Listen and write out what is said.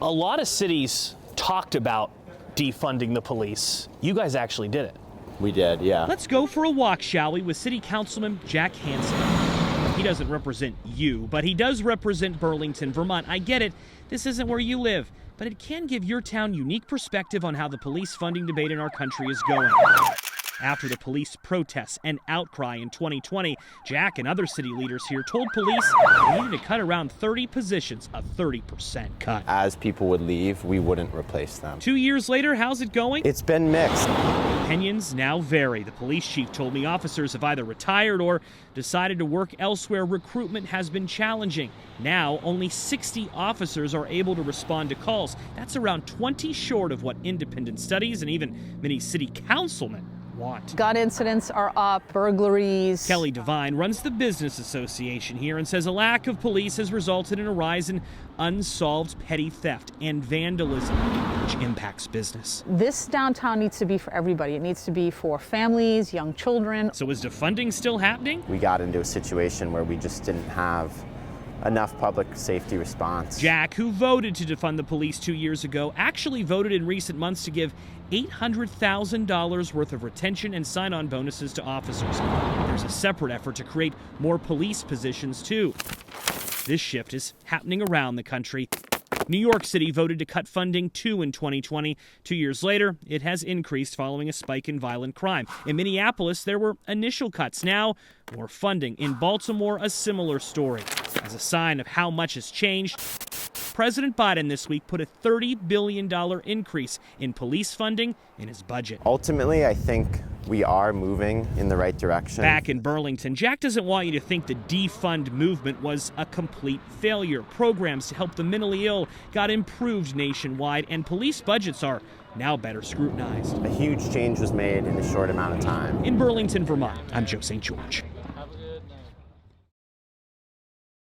A lot of cities talked about defunding the police. You guys actually did it. We did, yeah. Let's go for a walk, shall we, with City Councilman Jack Hansen. He doesn't represent you, but he does represent Burlington, Vermont. I get it. This isn't where you live, but it can give your town unique perspective on how the police funding debate in our country is going. After the police protests and outcry in 2020, Jack and other city leaders here told police they needed to cut around 30 positions, a 30% cut. As people would leave, we wouldn't replace them. 2 years later, how's it going? It's been mixed. Opinions now vary. The police chief told me officers have either retired or decided to work elsewhere. Recruitment has been challenging. Now, only 60 officers are able to respond to calls. That's around 20 short of what independent studies and even many city councilmen want. Gun incidents are up, burglaries. Kelly Devine runs the business association here and says a lack of police has resulted in a rise in unsolved petty theft and vandalism, which impacts business. This downtown needs to be for everybody. It needs to be for families, young children. So is defunding still happening? We got into a situation where we just didn't have enough public safety response. Jack, who voted to defund the police 2 years ago, actually voted in recent months to give $800,000 worth of retention and sign-on bonuses to officers. There's a separate effort to create more police positions, too. This shift is happening around the country. New York City voted to cut funding too in 2020. 2 years later, it has increased following a spike in violent crime. In Minneapolis, there were initial cuts. Now, more funding. In Baltimore, a similar story. As a sign of how much has changed, President Biden this week put a $30 billion increase in police funding in his budget. Ultimately, I think we are moving in the right direction. Back in Burlington, Jack doesn't want you to think the defund movement was a complete failure. Programs to help the mentally ill got improved nationwide, and police budgets are now better scrutinized. A huge change was made in a short amount of time. In Burlington, Vermont, I'm Joe St. George.